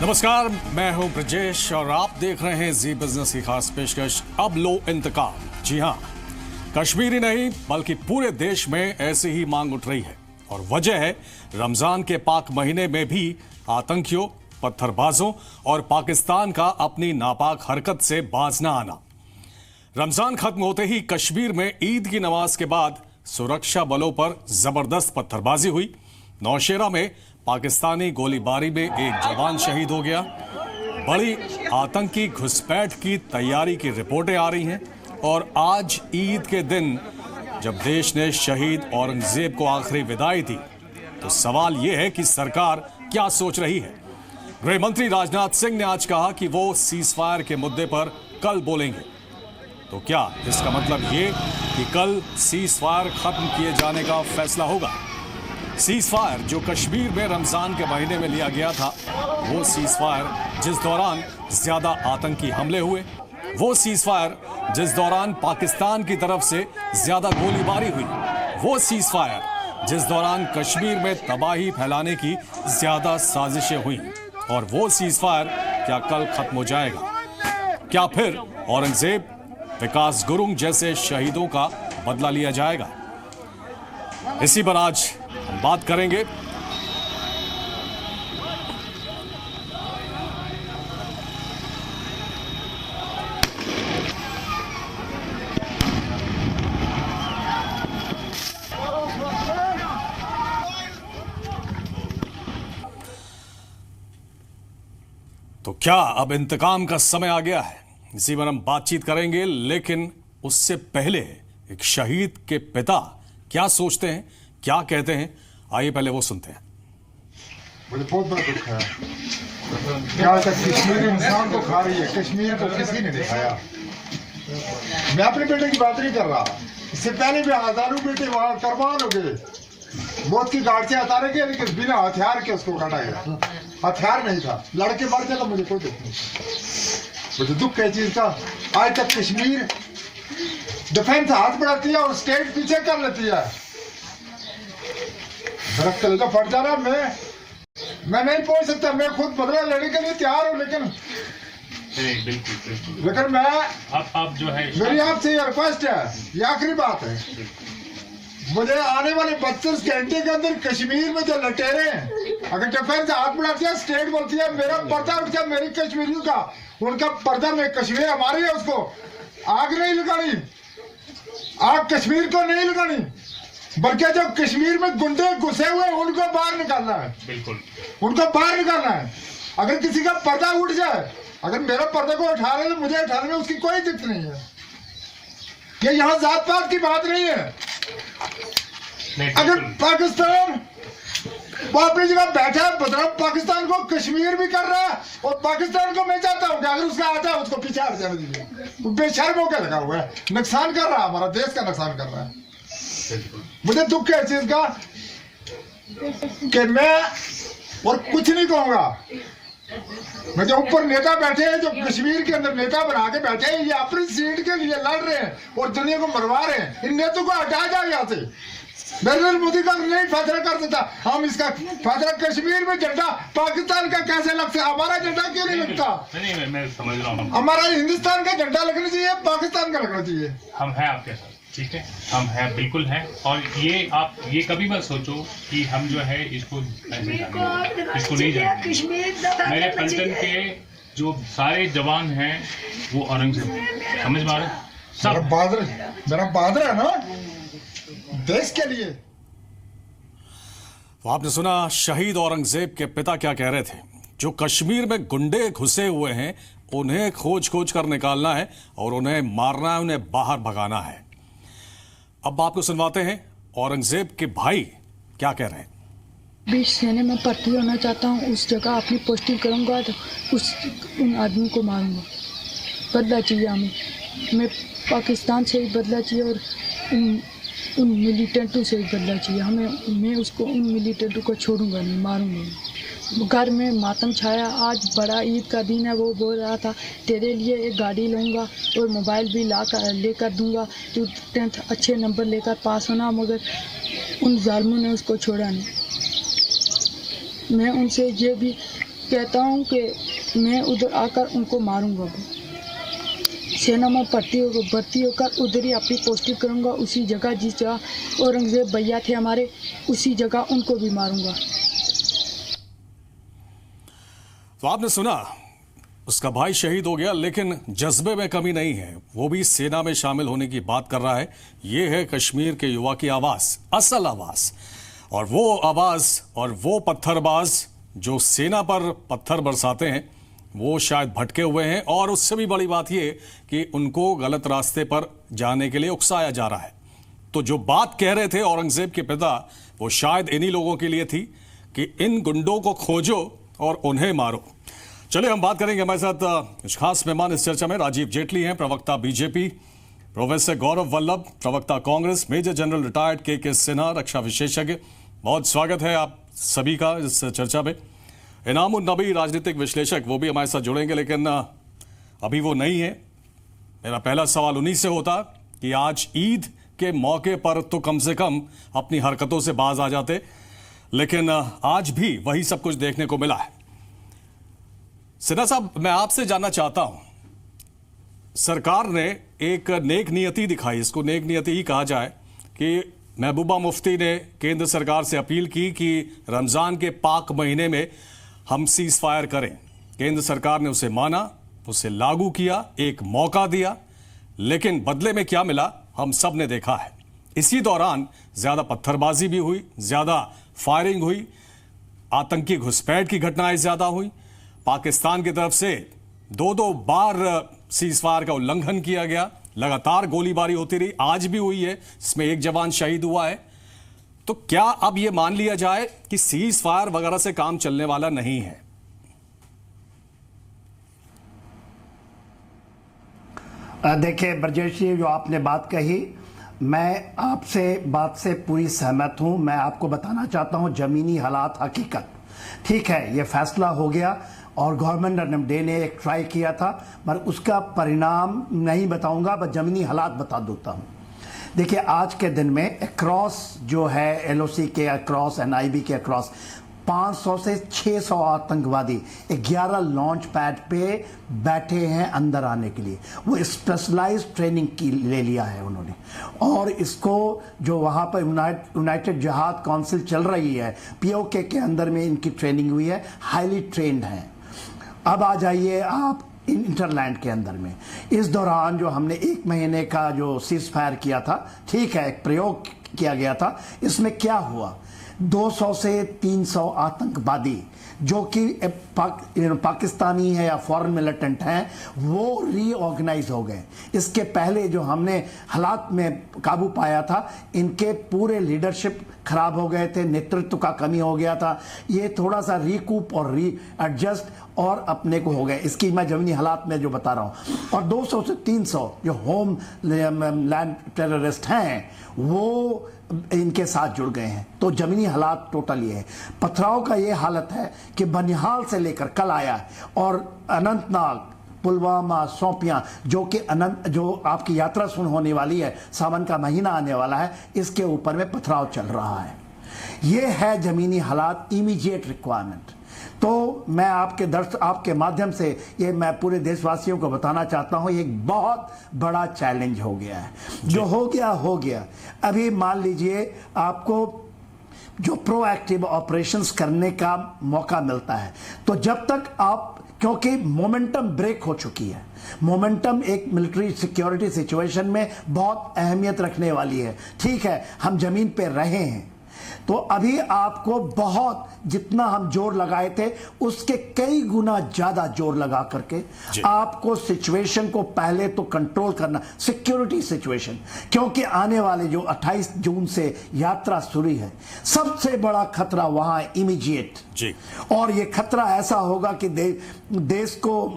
नमस्कार, मैं हूं ब्रजेश और आप देख रहे हैं जी बिजनेस की खास पेशकश अब लो इंतकाम। जी हां, कश्मीर ही नहीं बल्कि पूरे देश में ऐसी ही मांग उठ रही है और वजह है रमजान के पाक महीने में भी आतंकियों, पत्थरबाजों और पाकिस्तान का अपनी नापाक हरकत से बाज न आना। रमजान खत्म होते ही कश्मीर में ईद की नमाज के बाद सुरक्षा बलों पर जबरदस्त पत्थरबाजी हुई। नौशेरा में पाकिस्तानी गोलीबारी में एक जवान शहीद हो गया। बड़ी आतंकी घुसपैठ की तैयारी की रिपोर्टें आ रही हैं और आज ईद के दिन जब देश ने शहीद औरंगजेब को आखिरी विदाई दी तो सवाल यह है कि सरकार क्या सोच रही है। गृह मंत्री राजनाथ सिंह ने आज कहा कि वो सीजफायर के मुद्दे पर कल बोलेंगे। तो क्या इसका मतलब ये कि कल सीजफायर खत्म किए जाने का फैसला होगा? सीजफायर जो कश्मीर में रमजान के महीने में लिया गया था, वो सीजफायर जिस दौरान ज्यादा आतंकी हमले हुए, वो सीजफायर जिस दौरान पाकिस्तान की तरफ से ज्यादा गोलीबारी हुई, वो सीजफायर जिस दौरान कश्मीर में तबाही फैलाने की ज्यादा साजिशें हुई, और वो सीजफायर क्या कल खत्म हो जाएगा? क्या फिर औरंगजेब, विकास गुरुंग जैसे शहीदों का बदला लिया जाएगा? इसी पर आज हम बात करेंगे। तो क्या अब इंतकाम का समय आ गया है? इसी पर हम बातचीत करेंगे, लेकिन उससे पहले एक शहीद के पिता क्या सोचते हैं, क्या कहते हैं, आइए पहले वो सुनते हैं। मुझे बहुत बड़ा दुख है। क्या तक कश्मीर इंसान को खा रही है, कश्मीर को किसी ने नहीं खाया। मैं अपने बेटे की बात नहीं कर रहा, इससे पहले भी हजारों बेटे वहां कुर्बान हो गए, मौत की गाड़ से उतारे गए, लेकिन बिना हथियार के उसको काटा गया। हथियार नहीं था, लड़के मर जाएगा, मुझे कोई दुख नहीं। मुझे दुख है चीज का। आज तक कश्मीर डिफेंस हाथ बढ़ाती है और स्टेट पीछे कर लेती है। मेरा कलेजा फट जा रहा। मैं नहीं पहुंच सकता, मैं खुद बदला लेने के लिए तैयार हूं, लेकिन लेकिन मैं आप जो है, मेरी आपसे ये रिक्वेस्ट है, ये आखिरी बात है। मुझे आने वाले 32 घंटे के अंदर कश्मीर में जो लटेरे हैं, अगर डिफेंस हाथ बढ़ाती है, स्टेट बोलती है मेरा पर्दा उठ गया मेरी कश्मीरियों का, उनका पर्दा में कश्मीर हमारी है, उसको आग नहीं लगानी, आग कश्मीर को नहीं लगानी, बल्कि जो कश्मीर में गुंडे घुसे हुए उनको बाहर निकालना है। बिल्कुल, उनको बाहर निकालना है। अगर किसी का पर्दा उठ जाए, अगर मेरा पर्दा को उठा रहे हैं, मुझे उठाने में उसकी कोई दिक्कत नहीं है। ये यहाँ जात पात की बात नहीं है। अगर पाकिस्तान वो अपनी जगह बैठा है, बदनाम पाकिस्तान को कश्मीर भी कर रहा है, और पाकिस्तान को मैं चाहता हूँ कि अगर उसका आता है उसको पीछे हट जाने दीजिए। बेशर्म होकर लगा हुआ है, नुकसान कर रहा है, हमारा देश का नुकसान कर रहा है। मुझे दुख है इस चीज का कि मैं और कुछ नहीं कहूंगा। मैं जो ऊपर नेता बैठे हैं, जो कश्मीर के अंदर नेता बना के बैठे हैं, ये अपनी सीट के लिए लड़ रहे हैं और दुनिया को मरवा रहे हैं। इन नेताओं को हटाया जाए यहाँ से। नरेंद्र मोदी का नहीं फैसला कर सकता, हम इसका फैसला कश्मीर में झंडा पाकिस्तान का कैसे लग सकता? हमारा झंडा क्यों नहीं लगता? नहीं, मैं समझ रहा हूँ। हमारा हिंदुस्तान का झंडा लगना चाहिए, पाकिस्तान का लगना चाहिए। हम हैं आपके साथ, ठीक है, हम हैं, बिल्कुल हैं। और ये आप ये कभी मत सोचो कि हम जो है इसको इसको नहीं जाएंगे। मेरे पलटन के जो सारे जवान हैं वो औरंगजेब, समझ पा रहे? मेरा बहादुर है ना देश के लिए। तो आपने सुना शहीद औरंगजेब के पिता क्या कह रहे थे। जो कश्मीर में गुंडे घुसे हुए हैं, उन्हें खोज खोज कर निकालना है और उन्हें मारना है, उन्हें बाहर भगाना है। अब आपको सुनवाते हैं औरंगजेब के भाई क्या कह रहे हैं। 20 सेने में भर्ती होना चाहता हूँ, उस जगह अपनी पोस्टिंग करूँगा तो उन आदमी को मारूंगा। बदला चाहिए हमें, मैं पाकिस्तान से ही बदला चाहिए और उन मिलिटेंटों से ही बदला चाहिए हमें। मैं उसको उन मिलिटेंटों को छोड़ूंगा नहीं, मारूंगा नहीं। घर में मातम छाया। आज बड़ा ईद का दिन है, वो बोल रहा था तेरे लिए एक गाड़ी लूँगा और मोबाइल भी लेकर दूंगा, तू 10th अच्छे नंबर लेकर पास होना, मगर उन जालिमों ने उसको छोड़ा नहीं। मैं उनसे ये भी कहता हूँ कि मैं उधर आकर उनको मारूंगा। सेना में भर्ती होकर उधर ही अपनी पोस्टिंग करूंगा, उसी जगह जिस जगह औरंगजेब भैया थे हमारे, उसी जगह उनको भी मारूंगा। तो आपने सुना, उसका भाई शहीद हो गया, लेकिन जज्बे में कमी नहीं है। वो भी सेना में शामिल होने की बात कर रहा है। ये है कश्मीर के युवा की आवाज, असल आवाज। और वो आवाज और वो पत्थरबाज जो सेना पर पत्थर बरसाते हैं, वो शायद भटके हुए हैं। और उससे भी बड़ी बात ये कि उनको गलत रास्ते पर जाने के लिए उकसाया जा रहा है। तो जो बात कह रहे थे औरंगजेब के पिता, वो शायद इन्हीं लोगों के लिए थी कि इन गुंडों को खोजो और उन्हें मारो। चलिए हम बात करेंगे। हमारे साथ कुछ खास मेहमान इस चर्चा में राजीव जेटली हैं, प्रवक्ता बीजेपी, प्रोफेसर गौरव वल्लभ, प्रवक्ता कांग्रेस, मेजर जनरल रिटायर्ड के सिन्हा, रक्षा विशेषज्ञ। बहुत स्वागत है आप सभी का इस चर्चा में। इनामुन नबी, राजनीतिक विश्लेषक, वो भी हमारे साथ जुड़ेंगे, लेकिन अभी वो नहीं है। मेरा पहला सवाल उन्हीं से होता कि आज ईद के मौके पर तो कम से कम अपनी हरकतों से बाज आ जाते, लेकिन आज भी वही सब कुछ देखने को मिला है। सिन्हा साहब, मैं आपसे जानना चाहता हूं, सरकार ने एक नेक नियति दिखाई, इसको नेक नियति ही कहा जाए, कि महबूबा मुफ्ती ने केंद्र सरकार से अपील की कि रमजान के पाक महीने में हम सीज फायर करें। केंद्र सरकार ने उसे माना, उसे लागू किया, एक मौका दिया, लेकिन बदले में क्या मिला हम सब ने देखा है। इसी दौरान ज्यादा पत्थरबाजी भी हुई, ज्यादा फायरिंग हुई, आतंकी घुसपैठ की घटनाएं ज्यादा हुई, पाकिस्तान की तरफ से 2-2 बार सीज फायर का उल्लंघन किया गया, लगातार गोलीबारी होती रही, आज भी हुई है, इसमें एक जवान शहीद हुआ है। तो क्या अब यह मान लिया जाए कि सीज फायर वगैरह से काम चलने वाला नहीं है? देखिए ब्रजेश जी, जो आपने बात कही, मैं आपसे बात से पूरी सहमत हूं। मैं आपको बताना चाहता हूं जमीनी हालात, हकीकत। ठीक है, ये फैसला हो गया और गवर्नमेंट ने एक ट्राई किया था, पर उसका परिणाम नहीं बताऊंगा, बस जमीनी हालात बता देता हूं। देखिए, आज के दिन में अक्रॉस जो है एलओसी के अक्रॉस, एनआईबी के अक्रॉस 500 से 600 आतंकवादी 11 लॉन्च पैड पे बैठे हैं अंदर आने के लिए। वो स्पेशलाइज्ड ट्रेनिंग की ले लिया है उन्होंने, और इसको जो वहाँ पर यूनाइटेड जिहाद काउंसिल चल रही है, पीओके के अंदर में इनकी ट्रेनिंग हुई है, हाईली ट्रेंड हैं। अब आ जाइए आप इंटरलैंड के अंदर में। इस दौरान जो हमने 1 महीने का जो सीज फायर किया था, ठीक है, एक प्रयोग किया गया था, इसमें क्या हुआ, 200 से 300 आतंकवादी जो कि पाकिस्तानी है या फॉरेन मिलिटेंट हैं, वो रीऑर्गेनाइज हो गए। इसके पहले जो हमने हालात में काबू पाया था, इनके पूरे लीडरशिप खराब हो गए थे, नेतृत्व का कमी हो गया था। ये थोड़ा सा रिकूप और री एडजस्ट और अपने को हो गए। इसकी मैं जमीनी हालात में जो बता रहा हूँ। और 200 से 300 जो होम लैंड टेररिस्ट हैं, वो इनके साथ जुड़ गए हैं। तो जमीनी हालात टोटल ये है। पथराव का ये हालत है कि बनिहाल से लेकर कल आया है, और अनंतनाग, पुलवामा, शोपियां, जो आपकी यात्रा सुन होने वाली है, सावन का महीना आने वाला है, इसके ऊपर में पथराव चल रहा है। ये है जमीनी हालात, इमीडिएट रिक्वायरमेंट। तो मैं आपके माध्यम से ये मैं पूरे देशवासियों को बताना चाहता हूं, ये एक बहुत बड़ा चैलेंज हो गया है। जो हो गया। अभी मान लीजिए आपको जो प्रोएक्टिव ऑपरेशंस करने का मौका मिलता है, तो जब तक आप, क्योंकि मोमेंटम ब्रेक हो चुकी है, मोमेंटम एक मिलिट्री सिक्योरिटी सिचुएशन में बहुत अहमियत रखने वाली है। ठीक है, हम जमीन पे रहे हैं, तो अभी आपको बहुत, जितना हम जोर लगाए थे उसके कई गुना ज्यादा जोर लगा करके आपको सिचुएशन को पहले तो कंट्रोल करना, सिक्योरिटी सिचुएशन, क्योंकि आने वाले जो 28 जून से यात्रा शुरू है, सबसे बड़ा खतरा वहां इमीडिएट जी। और ये खतरा ऐसा होगा कि देश को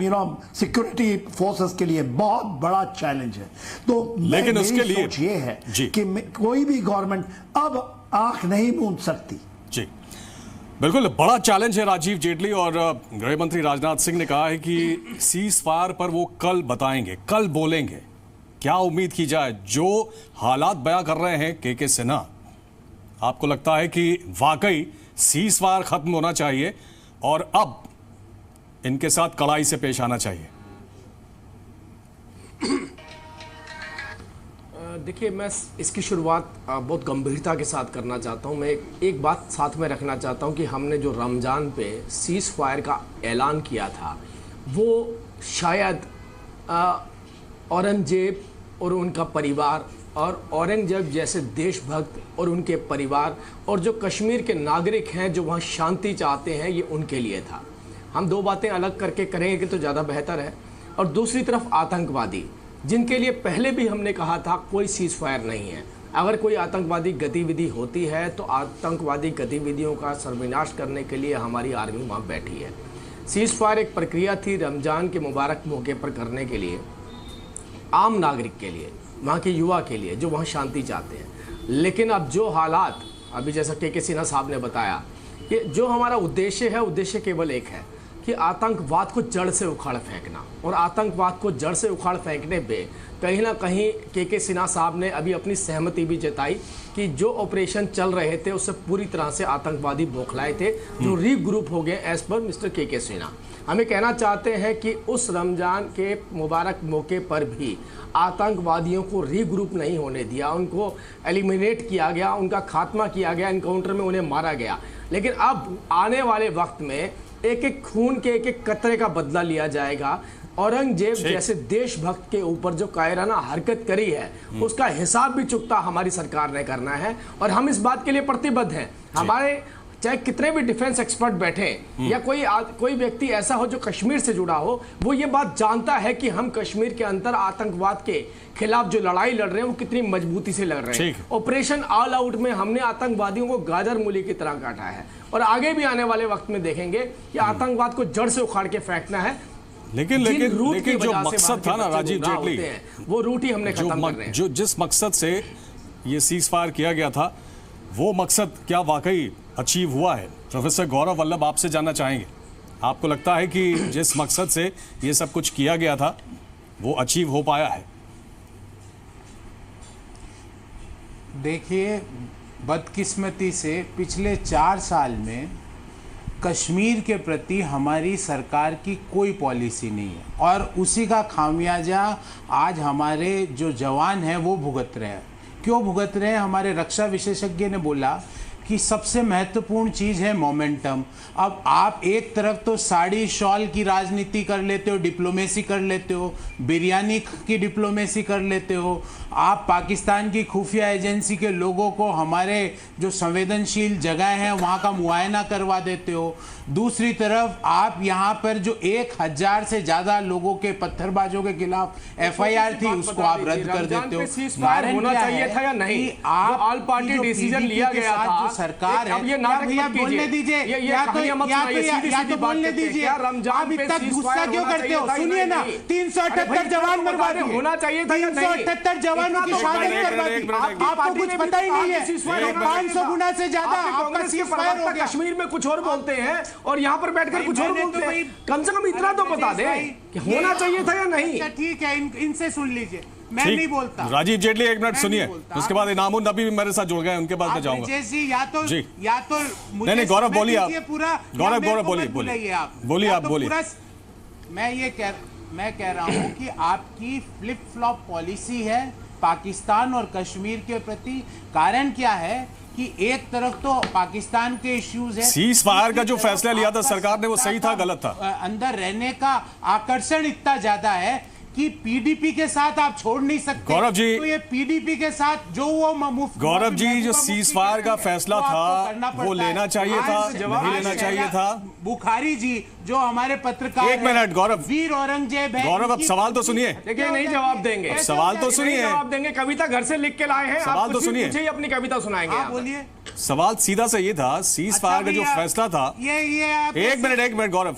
सिक्योरिटी फोर्सेस के लिए बहुत बड़ा चैलेंज है। तो लेकिन उसके लिए सोच ये है कि कोई भी गवर्नमेंट अब आंख नहीं मूंद सकती। जी बिल्कुल, बड़ा चैलेंज है राजीव जेटली। और गृह मंत्री राजनाथ सिंह ने कहा है कि सीज फायर पर वो कल बताएंगे, कल बोलेंगे। क्या उम्मीद की जाए? जो हालात बयां कर रहे हैं के सिन्हा, आपको लगता है कि वाकई सीज फायर खत्म होना चाहिए और अब इनके साथ कड़ाई से पेश आना चाहिए। देखिए, मैं इसकी शुरुआत बहुत गंभीरता के साथ करना चाहता हूं। मैं एक बात साथ में रखना चाहता हूं कि हमने जो रमज़ान पे सीज़ फायर का ऐलान किया था, वो शायद औरंगजेब और उनका परिवार और औरंगजेब जैसे देशभक्त और उनके परिवार और जो कश्मीर के नागरिक हैं जो वहाँ शांति चाहते हैं, ये उनके लिए था। हम दो बातें अलग करके करेंगे तो ज़्यादा बेहतर है। और दूसरी तरफ आतंकवादी, जिनके लिए पहले भी हमने कहा था कोई सीज़ फायर नहीं है। अगर कोई आतंकवादी गतिविधि होती है तो आतंकवादी गतिविधियों का सर्वनाश करने के लिए हमारी आर्मी वहाँ बैठी है। सीज़ फायर एक प्रक्रिया थी रमज़ान के मुबारक मौके पर करने के लिए, आम नागरिक के लिए, वहाँ के युवा के लिए जो वहाँ शांति चाहते हैं। लेकिन अब जो हालात, अभी जैसा के सिन्हा साहब ने बताया, कि जो हमारा उद्देश्य है, उद्देश्य केवल एक है कि आतंकवाद को जड़ से उखाड़ फेंकना। और आतंकवाद को जड़ से उखाड़ फेंकने पे कहीं ना कहीं के सिन्हा साहब ने अभी अपनी सहमति भी जताई कि जो ऑपरेशन चल रहे थे उससे पूरी तरह से आतंकवादी बौखलाए थे, जो रीग्रुप हो गए एज पर मिस्टर के सिन्हा। हमें कहना चाहते हैं कि उस रमज़ान के मुबारक मौके पर भी आतंकवादियों को रीग्रुप नहीं होने दिया, उनको एलिमिनेट किया गया, उनका खात्मा किया गया, इनकाउंटर में उन्हें मारा गया। लेकिन अब आने वाले वक्त में एक एक खून के एक एक कतरे का बदला लिया जाएगा। औरंगजेब जैसे देशभक्त के ऊपर जो कायराना हरकत करी है, उसका हिसाब भी चुकता हमारी सरकार ने करना है और हम इस बात के लिए प्रतिबद्ध हैं। हमारे चाहे कितने भी डिफेंस एक्सपर्ट बैठे या कोई व्यक्ति ऐसा हो जो कश्मीर से जुड़ा हो, वो ये बात जानता है कि हम कश्मीर के अंदर आतंकवाद के खिलाफ जो लड़ाई लड़ रहे हैं वो कितनी मजबूती से लड़ रहे हैं। ऑपरेशन ऑल आउट में हमने आतंकवादियों को गाजर मूली की तरह काटा है और आगे भी आने वाले वक्त में देखेंगे कि आतंकवाद को जड़ से उखाड़ के फेंकना है। लेकिन जो मकसद था ना राजीव जेटली, वो रूट ही हमने खत्म कर रहे हैं। जो जिस मकसद से ये सीज फायर किया गया था, वो मकसद क्या वाकई अचीव हुआ है? प्रोफेसर गौरव वल्लभ, आपसे जानना चाहेंगे, आपको लगता है कि जिस मकसद से ये सब कुछ किया गया था वो अचीव हो पाया है? देखिए, बदकिस्मती से पिछले 4 साल में कश्मीर के प्रति हमारी सरकार की कोई पॉलिसी नहीं है और उसी का खामियाजा आज हमारे जो जवान हैं वो भुगत रहे हैं। क्यों भुगत रहे हैं? हमारे रक्षा विशेषज्ञ ने बोला कि सबसे महत्वपूर्ण चीज़ है मोमेंटम। अब आप एक तरफ तो साड़ी शॉल की राजनीति कर लेते हो, डिप्लोमेसी कर लेते हो, बिरयानी की डिप्लोमेसी कर लेते हो, आप पाकिस्तान की खुफिया एजेंसी के लोगों को हमारे जो संवेदनशील जगह हैं वहाँ का मुआयना करवा देते हो। दूसरी तरफ आप यहाँ पर जो 1000 से ज़्यादा लोगों के पत्थरबाजों के खिलाफ FIR थी उसको आप रद्द कर देते हो। होना चाहिए था या नहीं? आप ऑल पार्टी डिसीजन लिया गया था, सरकार है। अब ये भैया बोलने दीजिए, या तो बोलने दीजिए। आप इतना गुस्सा क्यों करते हो? सुनिए ना, 378 जवान मरवा दिए, होना चाहिए था या नहीं? 378 जवानों की शहादत करवा दी। आपको कुछ पता ही नहीं है। 500 गुना से ज्यादा आपका सीज फायर हो गया। कश्मीर में कुछ और बोलते हैं और यहाँ पर बैठकर कुछ और बोलते हैं। कम से कम इतना तो बता दे कि होना चाहिए था या नहीं। ठीक है, इनसे सुन लीजिए, मैं नहीं बोलता। राजीव जेटली, एक मिनट सुनिए, उसके बाद इनामुन नबी भी मेरे साथ जुड़ गए, उनके बाद मैं जाऊंगा। या तो नहीं, गौरव बोलिए आप। पूरा गौरव बोलिए बोलिए। मैं कह रहा हूं कि आपकी फ्लिप फ्लॉप पॉलिसी है पाकिस्तान और कश्मीर के प्रति। कारण क्या है कि एक तरफ तो पाकिस्तान के इश्यूज है, सीज फायर का जो फैसला लिया था सरकार ने वो सही था गलत था? अंदर रहने का आकर्षण इतना ज्यादा है कि पीडीपी के साथ आप छोड़ नहीं सकते। गौरव जी, तो ये पीडीपी के साथ जो वो गौरव जी, जो सीज फायर का फैसला था वो लेना चाहिए था, नहीं लेना चाहिए था? बुखारी जी जो हमारे पत्रकार, एक मिनट गौरव, वीर औरंगजेब है। गौरव, अब सवाल तो सुनिए। देखिए, नहीं जवाब देंगे, सवाल तो सुनिए। जवाब देंगे, कविता घर से लिख के लाए हैं, सवाल तो सुनिए, अपनी कविता सुनाएंगे। बोलिए। सवाल सीधा सा ये था, सीज फायर का जो फैसला था, एक मिनट गौरव,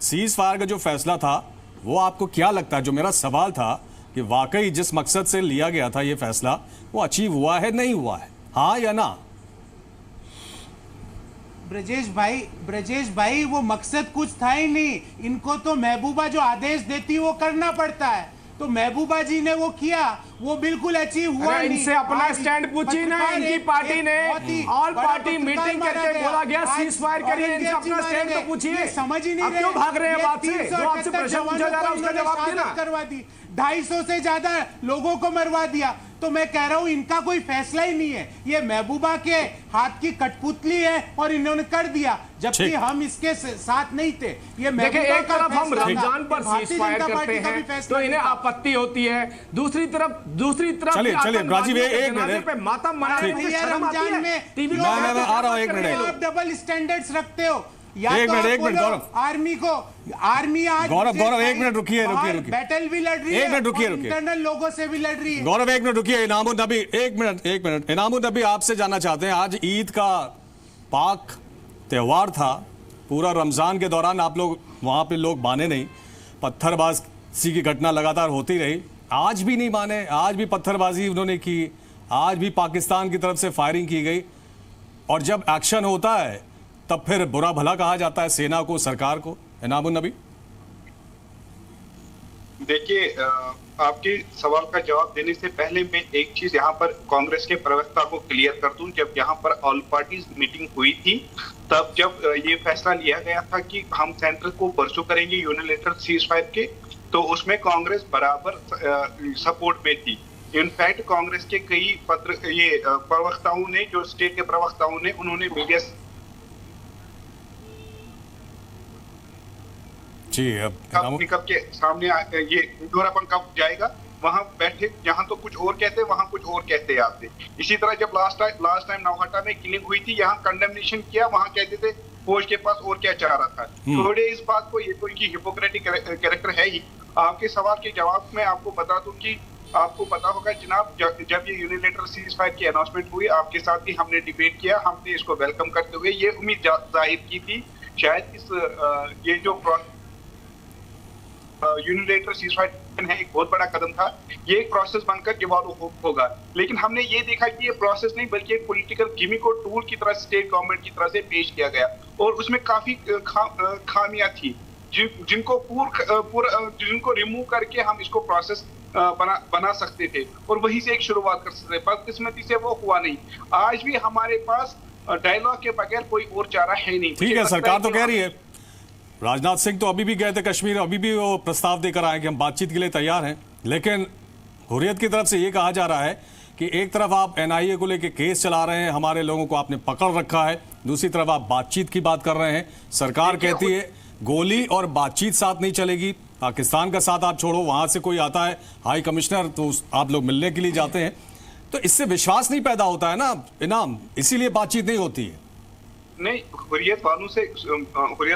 सीज फायर का जो फैसला था वो आपको क्या लगता है? जो मेरा सवाल था कि वाकई जिस मकसद से लिया गया था ये फैसला, वो अचीव हुआ है, नहीं हुआ है, हाँ या ना? ब्रजेश भाई, वो मकसद कुछ था ही नहीं। इनको तो महबूबा जो आदेश देती वो करना पड़ता है, तो महबूबा जी ने वो किया। वो बिल्कुल अचीव हुआ नहीं। इनसे अपना स्टैंड पूछिए ना, इनकी पार्टी ने ऑल पार्टी मीटिंग करके बोला गया सीज फायर करिए, इनसे अपना स्टैंड तो पूछिए। समझ ही नहीं रहे, क्यों भाग रहे हैं बात से? जो आपसे प्रश्न पूछा जा रहा है उसका जवाब देना। करवा दी, 250 से ज्यादा लोगों को मरवा दिया। तो मैं कह रहा हूं इनका कोई फैसला ही नहीं है, ये महबूबा के हाथ की कठपुतली है और इन्होंने कर दिया, जबकि हम इसके साथ नहीं थे। ये देखिए, एक तरफ हम रमजान पर सीज फायर करते हैं तो इन्हें आपत्ति होती है, दूसरी तरफ चलिए राजीव एक मिनट पे मातम मना रहे हैं, रमजान में टीवी में आ रहा हूं, एक मिनट आप डबल स्टैंडर्ड्स रखते हो। एक मिनट गौरव, आर्मी आज गौरव एक मिनट रुकिए बैटल भी लड़ रही है, एक मिनट रुकिए इंटरनल लोगों से भी लड़ रही है। गौरव एक मिनट रुकिए। इनामुल नबी एक मिनट इनामुल नबी आपसे जानना चाहते हैं, आज ईद का पाक त्योहार था, पूरा रमजान के दौरान आप लोग वहां पे लोग माने नहीं, पत्थरबाजी की घटना लगातार होती रही, आज भी नहीं माने, आज भी पत्थरबाजी उन्होंने की, आज भी पाकिस्तान की तरफ से फायरिंग की गई, और जब एक्शन होता है तब फिर बुरा भला कहा जाता है सेना को, सरकार को। इनामुल नबी देखिए, आपके सवाल का जवाब देने से पहले मैं एक चीज यहाँ पर कांग्रेस के प्रवक्ता को क्लियर कर दूं। जब यहाँ पर ऑल पार्टीज मीटिंग हुई थी, तब जब ये फैसला लिया गया था कि हम सेंटर को परसू करेंगे यूनिलैटरल सीज फायर के, तो उसमें कांग्रेस बराबर सपोर्ट में थी। इनफैक्ट कांग्रेस के कई प्रवक्ताओं ने, जो स्टेट के प्रवक्ताओं ने, उन्होंने मीडिया निकल के सामने ये दोहरापन कब जाएगा, वहां बैठे, जहां तो कुछ और कहते, वहां कुछ और कहते आते। इसी तरह जब लास्ट टाइम नौहट्टा में किलिंग हुई थी, यहाँ कंडेमनेशन किया, वहां कहते थे फौज के पास और क्या चाह रहा था। थोड़े इस बात को, ये तो इनकी हिपोक्रेटिक कैरेक्टर है ही। आपके सवाल के जवाब में आपको बता दूं कि आपको पता होगा जनाब, जब ये यूनिलैटरल सीज फायर की अनाउंसमेंट हुई, आपके साथ भी हमने डिबेट किया, हमने इसको वेलकम करते हुए ये उम्मीद जाहिर की थी शायद इस ये जो यूनिलैटरल सीज फायर है एक बहुत बड़ा कदम था, ये एक प्रोसेस बनकर डिवॉल्व होगा। लेकिन हमने ये देखा कि ये प्रोसेस नहीं बल्कि एक पॉलिटिकल गिमिक और टूल की तरह स्टेट गवर्नमेंट की तरह से पेश किया गया, और उसमें काफी खामियां थी जिनको रिमूव करके हम इसको प्रोसेस बना सकते थे और वहीं से एक शुरुआत कर सकते थे। बदकिस्मती से वो हुआ नहीं। आज भी हमारे पास डायलॉग के बगैर कोई और चारा है नहीं। ठीक है, सरकार तो कह रही है, राजनाथ सिंह तो अभी भी गए थे कश्मीर, अभी भी वो प्रस्ताव देकर आए कि हम बातचीत के लिए तैयार हैं, लेकिन हुर्रियत की तरफ से ये कहा जा रहा है कि एक तरफ आप एनआईए को लेकर केस चला रहे हैं, हमारे लोगों को आपने पकड़ रखा है, दूसरी तरफ आप बातचीत की बात कर रहे हैं। सरकार कहती है गोली और बातचीत साथ नहीं चलेगी, पाकिस्तान का साथ आप छोड़ो, वहां से कोई आता है हाई कमिश्नर तो आप लोग मिलने के लिए जाते हैं, तो इससे विश्वास नहीं पैदा होता है ना इनाम, इसीलिए बातचीत नहीं होती है। नहीं, हुर्रियत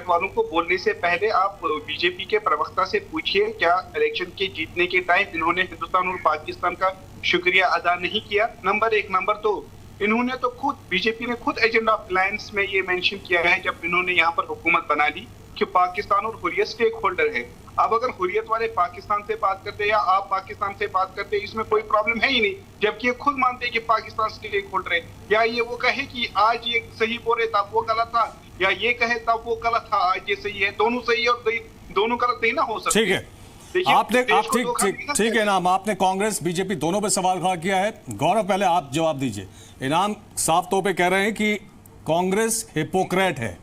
वालों को बोलने से पहले आप बीजेपी के प्रवक्ता से पूछिए, क्या इलेक्शन के जीतने के टाइम इन्होंने हिंदुस्तान और पाकिस्तान का शुक्रिया अदा नहीं किया? नंबर एक। नंबर दो, इन्होंने तो खुद, बीजेपी ने खुद एजेंडा ऑफ अलायंस में ये मेंशन किया है जब इन्होंने यहाँ पर हुकूमत बना ली कि पाकिस्तान और हुर्रियत स्टेक होल्डर है। अब अगर हुर्रियत वाले पाकिस्तान से बात करते या आप पाकिस्तान से बात करते, इसमें कोई प्रॉब्लम है ही नहीं, जबकि ये खुद मानते हैं कि पाकिस्तान स्टेक होल्डर है। या ये वो कहे कि आज ये सही बोल रहे तब वो गलत था, या ये कहे तब वो गलत था, आज ये सही है, दोनों सही है और दोनों गलत नहीं ना हो सकते। ठीक है, ठीक है इनाम, आपने कांग्रेस बीजेपी दोनों पे सवाल खड़ा किया है। गौरव पहले आप जवाब दीजिए। इनाम साफ तौर पे कह रहे हैं कि कांग्रेस हिपोक्रेट है,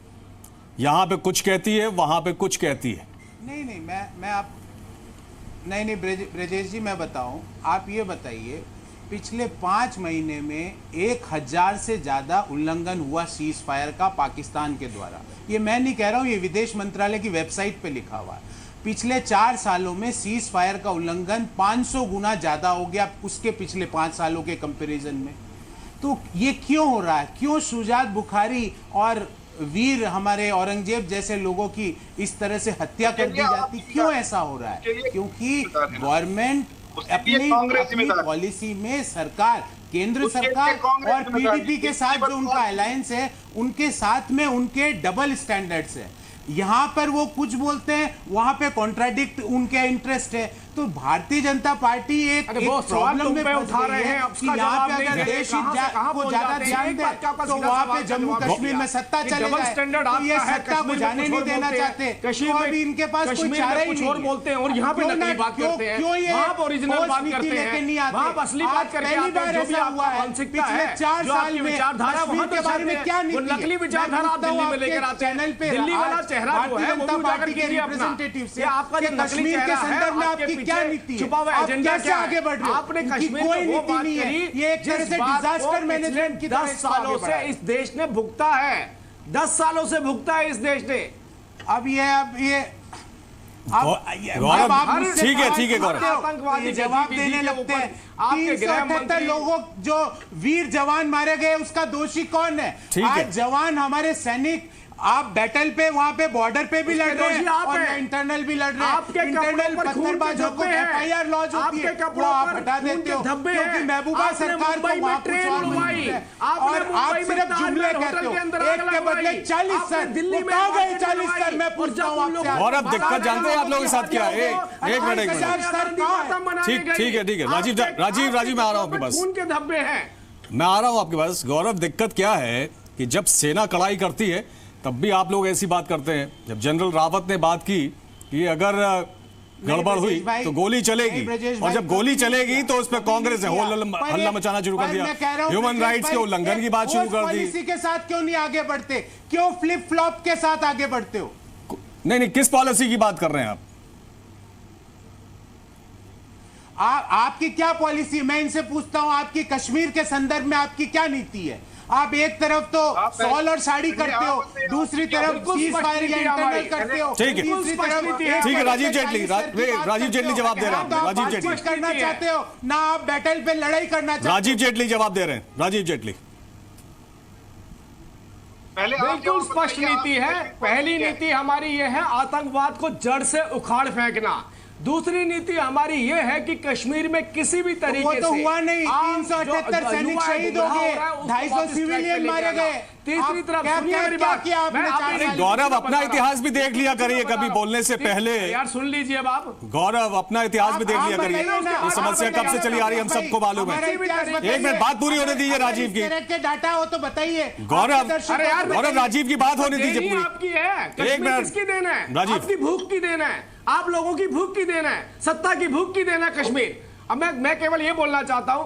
यहां पे कुछ कहती है वहां पे कुछ कहती है। नहीं, मैं आप नहीं ब्रजेश जी, मैं बताऊं, आप ये बताइए, पिछले 5 महीने में 1000 से ज्यादा उल्लंघन हुआ सीज फायर का पाकिस्तान के द्वारा। ये मैं नहीं कह रहा हूं, ये विदेश मंत्रालय की वेबसाइट पे लिखा हुआ है। पिछले 4 सालों में सीज फायर का उल्लंघन 500 गुना ज्यादा हो गया उसके पिछले 5 सालों के कंपैरिजन में। तो ये क्यों हो रहा है? क्यों शुजात बुखारी और वीर हमारे औरंगजेब जैसे लोगों की इस तरह से हत्या कर दी जाती? क्यों ऐसा हो रहा है? क्योंकि गवर्नमेंट अपनी पॉलिसी में, सरकार, केंद्र सरकार और पीडीपी के साथ जो उनका अलायंस है, उनके साथ में उनके डबल स्टैंडर्ड्स है। यहां पर वो कुछ बोलते हैं, वहां पे कॉन्ट्राडिक्ट उनके इंटरेस्ट है। तो भारतीय जनता पार्टी एक प्रॉब्लम में उठा रहे हैं कि यहाँ पे अगर देश को ज्यादा ध्यान दे तो वहाँ पे जम्मू कश्मीर में सत्ता चले जाए, तो ये सत्ता को जाने नहीं देना चाहते, तो अभी इनके पास कोई चारा ही नहीं बोलते हैं और यहाँ पे नकली बात करते हैं, क्यों ये ओरिजिनल बात करते हैं, नहीं आते, वहाँ असली बात करते हैं। पहली बार ऐसा हुआ है पिछले 4 साल में कश्मीर के बारे में क्या नीति है, नकली विचारधारा दिल्ली में लेकर आते हैं, चैनल पे दिल्ली वाला चेहरा जो है वो भी पार्टी के रिप्रेजेंटेटिव से आपका जो कश्मीर के संदर्भ में आपकी क्या नीति है, आप कैसे आगे बढ़ रहे हो, आपने कश्मीर कोई नीति नहीं है, ये एक तरह से डिजास्टर मैनेजमेंट की तरह 10 सालों से इस देश ने भुगता है, 10 सालों से भुगता है इस देश ने। अब ये गौरव ठीक है गौरव, आतंकवादी जवाब देने लगते हैं। 378 लोगों जो वीर जवान मारे गए उसका दोषी कौन है? आज जवान हमारे सैनिक आप बैटल पे वहां पे बॉर्डर पे भी लड़ रहे हैं और इंटरनल भी लड़ रहे हैं। इंटरनल पत्थरबाजों को FIR लॉन्च होती है वो आप हटा देते हो क्योंकि महबूबा सरकार को वहां कुछ और मिलती है और आप सिर्फ जुमले कहते हो, एक के बदले 40 सर, दिल्ली में आ गए 40 सर। मैं पूछता हूँ आपसे, और अब दिक्कत जानते हैं आप लोगों के साथ क्या है? एक मिनट, ठीक है राजीव मैं आ रहा हूँ आपके पास, उनके धब्बे हैं, मैं आ रहा हूँ आपके पास। गौरव, दिक्कत क्या है कि जब सेना कड़ाई करती है तब भी आप लोग ऐसी बात करते हैं। जब जनरल रावत ने बात की कि अगर गड़बड़ हुई तो गोली चलेगी, और जब गोली चलेगी तो उसमें कांग्रेस ने हल्ला मचाना शुरू कर दिया, ह्यूमन राइट्स के उल्लंघन की बात शुरू कर दी। पॉलिसी के साथ क्यों नहीं आगे बढ़ते, क्यों फ्लिप फ्लॉप के साथ आगे बढ़ते हो? नहीं, किस पॉलिसी की बात कर रहे हैं आप? आपकी क्या पॉलिसी, मैं इनसे पूछता हूं, आपकी कश्मीर के संदर्भ में आपकी क्या नीति है? आप एक तरफ तो सॉल और साड़ी करते हो, दूसरी तरफ सीज़फायर या इंटरनल करते हो, तीसरी तरफ ठीक है राजीव जेटली जवाब दे रहे हैं। राजीव जेटली करना चाहते हो ना, आप बैटल पे लड़ाई करना चाहते हो। राजीव जेटली जवाब दे रहे हैं। राजीव जेटली, बिल्कुल स्पष्ट नीति है। पहली नीति हमारी ये है आतंकवाद को जड़ से उखाड़ फेंकना। दूसरी नीति हमारी ये है कि कश्मीर में किसी भी तरीके वो तो से हुआ नहीं, 378 सैनिक शहीद हो गए, 250 सिविलियन मारे गए। तीसरी तरफ सुनिए मेरी बात, गौरव अपना इतिहास भी देख लिया करिए कभी बोलने से पहले। यार सुन लीजिए अब आप, गौरव अपना इतिहास भी देख लिया करिए। ये समस्या कब से चली आ रही है हम सबको मालूम है। एक मिनट बात पूरी होने दीजिए राजीव की। डाटा हो तो बताइए गौरव, राजीव की बात होने दीजिए पूरी। आपकी है, एक मिनट, किसकी देन है? राजीव, आपकी भूख की देन है, आप लोगों की भूख की देन है, सत्ता की भूख की देन है कश्मीर। अब मैं केवल ये बोलना चाहता हूं,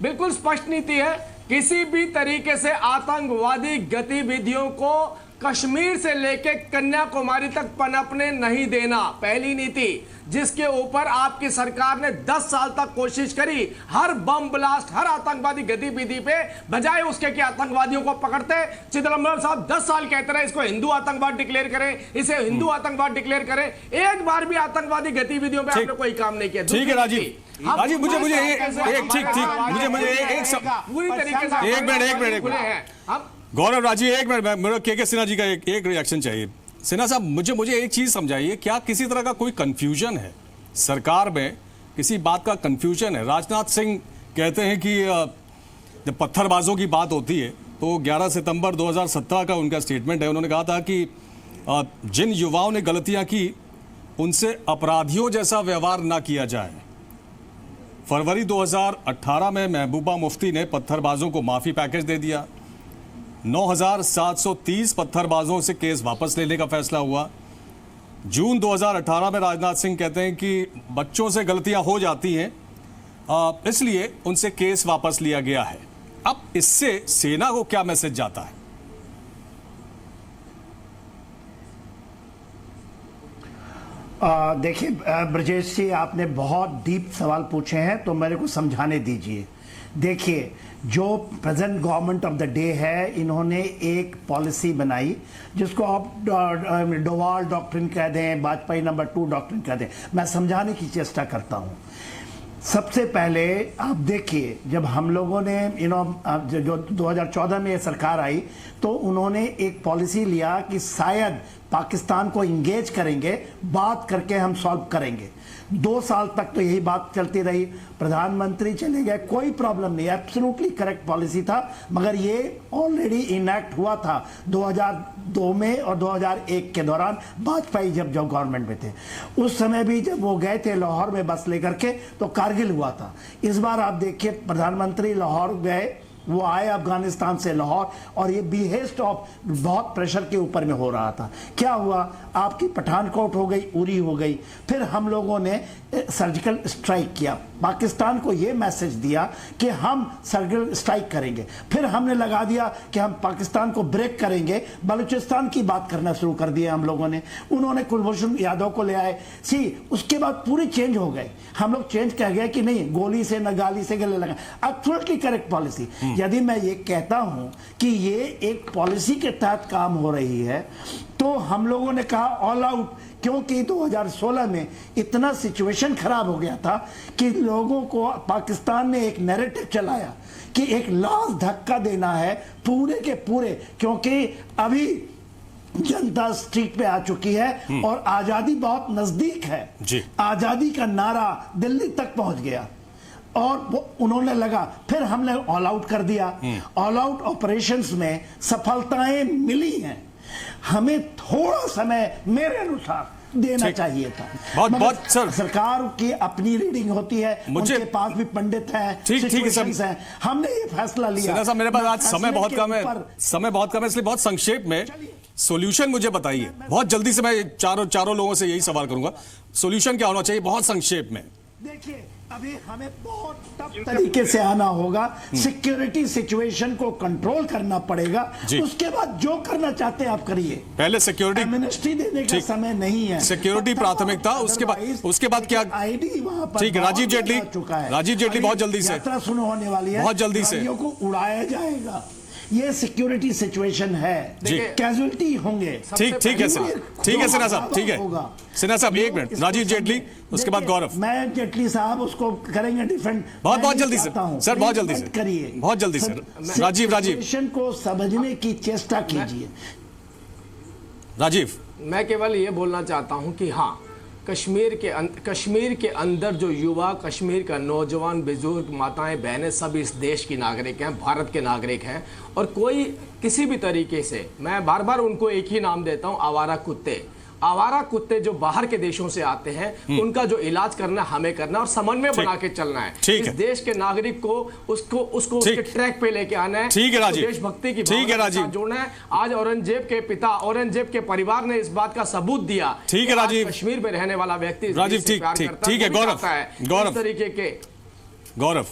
बिल्कुल स्पष्ट नीति है, किसी भी तरीके से आतंकवादी गतिविधियों को कश्मीर से लेकर कन्याकुमारी तक पनपने नहीं देना। पहली नीति, जिसके ऊपर आपकी सरकार ने 10 साल तक कोशिश करी, हर बम ब्लास्ट, हर आतंकवादी गतिविधि पे, बजाय उसके कि आतंकवादियों को पकड़ते, चिदंबरम साहब 10 साल कहते रहे इसको हिंदू आतंकवाद डिक्लेयर करें, इसे हिंदू आतंकवाद डिक्लेयर करें, एक बार भी आतंकवादी गतिविधियों पे आपने कोई काम नहीं किया। ठीक है राजीव, मुझे पूरी तरीके से एक मिनट गौरव, राजीव एक मिनट, मेरा के सिन्हा जी का एक रिएक्शन चाहिए। सिन्हा साहब, मुझे एक चीज समझाइए, क्या किसी तरह का कोई कंफ्यूजन है सरकार में? किसी बात का कंफ्यूजन है? राजनाथ सिंह कहते हैं कि जब पत्थरबाजों की बात होती है तो 11 सितंबर 2017 का उनका स्टेटमेंट है, उन्होंने कहा था कि जिन युवाओं ने गलतियां की उनसे अपराधियों जैसा व्यवहार ना किया जाए। फरवरी 2018 में महबूबा मुफ्ती ने पत्थरबाजों को माफी पैकेज दे दिया। 9,730 पत्थरबाजों से केस वापस लेने का फैसला हुआ। जून 2018 में राजनाथ सिंह कहते हैं कि बच्चों से गलतियां हो जाती हैं, इसलिए उनसे केस वापस लिया गया है। अब इससे सेना को क्या मैसेज जाता है? देखिए ब्रजेश जी, आपने बहुत डीप सवाल पूछे हैं तो मेरे को समझाने दीजिए। देखिए, जो present government of the day है, इन्होंने एक पॉलिसी बनाई जिसको आप डोवाल डॉक्ट्रिन कह दें, वाजपेयी नंबर 2 डॉक्ट्रिन कह दें, मैं समझाने की चेष्टा करता हूं। सबसे पहले आप देखिए, जब हम लोगों ने जो 2014 में ये सरकार आई तो उन्होंने एक पॉलिसी लिया कि शायद पाकिस्तान को इंगेज करेंगे, बात करके हम सॉल्व करेंगे। 2 साल तक तो यही बात चलती रही, प्रधानमंत्री चले गए, कोई प्रॉब्लम नहीं, एब्सोल्युटली करेक्ट पॉलिसी था। मगर ये ऑलरेडी इनैक्ट हुआ था 2002 में और 2001 के दौरान, वाजपेयी जब गवर्नमेंट में थे। उस समय भी जब वो गए थे लाहौर में बस लेकर के तो कारगिल हुआ था। इस बार आप देखिए प्रधानमंत्री लाहौर गए, वो आए अफगानिस्तान से लाहौर, और ये बिहेस्ट ऑफ बहुत प्रेशर के ऊपर में हो रहा था। क्या हुआ, आपकी पठानकोट हो गई, उरी हो गई। फिर हम लोगों ने सर्जिकल स्ट्राइक किया, पाकिस्तान को ये मैसेज दिया कि हम सर्जिकल स्ट्राइक करेंगे। फिर हमने लगा दिया कि हम पाकिस्तान को ब्रेक करेंगे, बलूचिस्तान की बात करना शुरू कर दिया हम लोगों ने। उन्होंने कुलभूषण यादव को ले आए, उसके बाद पूरे चेंज हो गए। हम लोग चेंज कह गए कि नहीं, गोली से न गाली से गले लगा, एब्सोल्युटली करेक्ट पॉलिसी। यदि मैं ये कहता हूं कि ये एक पॉलिसी के तहत काम हो रही है, तो हम लोगों ने कहा ऑल आउट, क्योंकि 2016 में इतना सिचुएशन खराब हो गया था कि लोगों को पाकिस्तान ने एक नैरेटिव चलाया कि एक लास्ट धक्का देना है पूरे के पूरे, क्योंकि अभी जनता स्ट्रीट पे आ चुकी है और आजादी बहुत नजदीक है जी। आजादी का नारा दिल्ली तक पहुंच गया और वो उन्होंने लगा, फिर हमने ऑल आउट कर दिया। ऑल आउट ऑपरेशंस में सफलताएं मिली हैं, हमें थोड़ा समय मेरे अनुसार देना चाहिए था। बहुत सर, सरकार की अपनी रीडिंग होती है, उनके पास भी पंडित हैं, ठीक है, हमने ये फैसला लिया। मेरे पास आज समय बहुत कम है, इसलिए बहुत संक्षेप में सॉल्यूशन मुझे बताइए। बहुत जल्दी से मैं चारों लोगों से यही सवाल करूंगा, सॉल्यूशन क्या होना चाहिए बहुत संक्षेप में। देखिए, अभी हमें बहुत टफ तरीके से आना होगा, सिक्योरिटी सिचुएशन को कंट्रोल करना पड़ेगा, उसके बाद जो करना चाहते हैं आप करिए। पहले सिक्योरिटी एमनेस्टी देने का समय नहीं है, सिक्योरिटी प्राथमिकता, उसके बाद क्या आईडी वहां पर। ठीक है, राजीव जेटली बहुत जल्दी से यात्रा शुरू होने वाली है, बहुत जल्दी से को उड़ाया जाएगा। ये सिक्योरिटी सिचुएशन है, कैजुअल्टी होंगे। ठीक है सिन्हा साहब, ठीक है सिन्हा साहब, 1 मिनट। राजीव जेटली, उसके बाद गौरव। मैं जेटली साहब उसको करेंगे डिफेंड, बहुत जल्दी से सर, बहुत जल्दी से करिए, बहुत जल्दी से। राजीव सिचुएशन को समझने की चेष्टा कीजिए। राजीव, मैं केवल ये बोलना चाहता हूं कि हाँ, कश्मीर के अंदर जो युवा, कश्मीर का नौजवान, बुजुर्ग, माताएं, बहनें, सब इस देश की नागरिक हैं, भारत के नागरिक हैं। और कोई किसी भी तरीके से, मैं बार बार उनको एक ही नाम देता हूं, आवारा कुत्ते जो बाहर के देशों से आते हैं, उनका जो इलाज करना हमें करना और समन्वय बना के चलना है। इस देश के नागरिक को उसको उसके ट्रैक पे लेके आना है। ठीक है राजीव, देशभक्ति की भावना के साथ जोड़ना है। आज औरंगजेब के पिता, औरंगजेब के परिवार ने इस बात का सबूत दिया। ठीक है राजीव, कश्मीर में रहने वाला व्यक्ति राजीव, ठीक है गौरव, इस तरीके के। गौरव,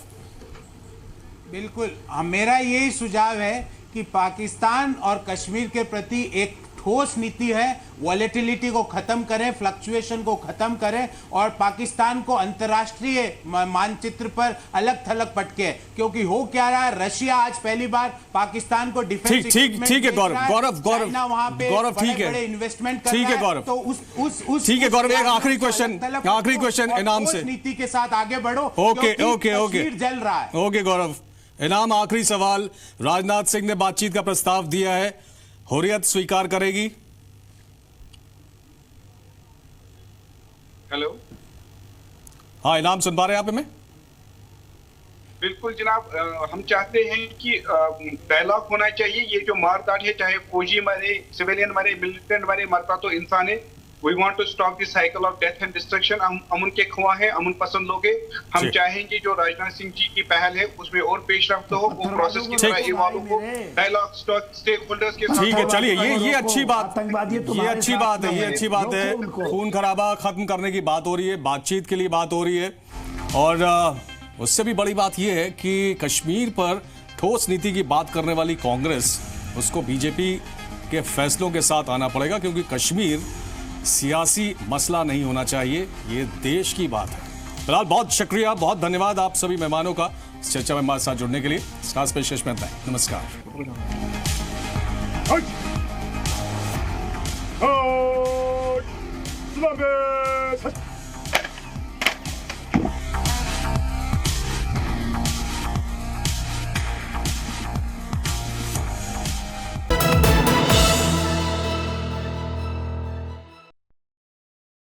बिल्कुल, मेरा यही सुझाव है कि पाकिस्तान और कश्मीर के प्रति एक ठोस नीति है, वॉलेटिलिटी को खत्म करें, फ्लक्चुएशन को खत्म करें और पाकिस्तान को अंतर्राष्ट्रीय मानचित्र पर अलग थलग पटके, क्योंकि हो क्या रहा है, रशिया आज पहली बार पाकिस्तान को डिफेंस ठीक है गौरव, वहां पे बड़े इन्वेस्टमेंट कर रहा है। गौरव, तो उस ठीक है गौरव, एक आखिरी क्वेश्चन इनाम से, नीति के साथ आगे बढ़ो। ओके, कश्मीर जल रहा है। ओके गौरव, इनाम आखिरी सवाल। राजनाथ सिंह ने बातचीत का प्रस्ताव दिया है, हुर्रियत स्वीकार करेगी? हेलो, हाँ इनाम सुन पा रहे हैं आप हमें? बिल्कुल जनाब, हम चाहते हैं कि डायलॉग होना चाहिए। ये जो मारकाट है, चाहे फौजी मरे, सिविलियन मरे, मिलिटेंट मरे, मरता तो इंसान है। We want to stop the cycle of death and destruction। हम अमन के ख्वाह हैं, अमन पसंद लोग हैं। हम चाहेंगे जो राजनाथ सिंह जी की पहल है उसमें और पेशरफ्त हो, वो प्रोसेस की तरह इवॉल्व हो, डायलॉग स्टेक होल्डर्स के साथ। ठीक है, चलिए ये अच्छी बात है। खून खराबा खत्म करने की बात हो रही है, बातचीत के लिए बात हो रही है। और उससे भी बड़ी बात यह है कि कश्मीर पर ठोस नीति की बात करने वाली कांग्रेस, उसको बीजेपी के फैसलों के साथ आना पड़ेगा, क्योंकि कश्मीर सियासी मसला नहीं होना चाहिए, ये देश की बात है। फिलहाल बहुत शुक्रिया, बहुत धन्यवाद आप सभी मेहमानों का इस चर्चा में हमारे साथ जुड़ने के लिए। स्टार पेशकश में नमस्कार।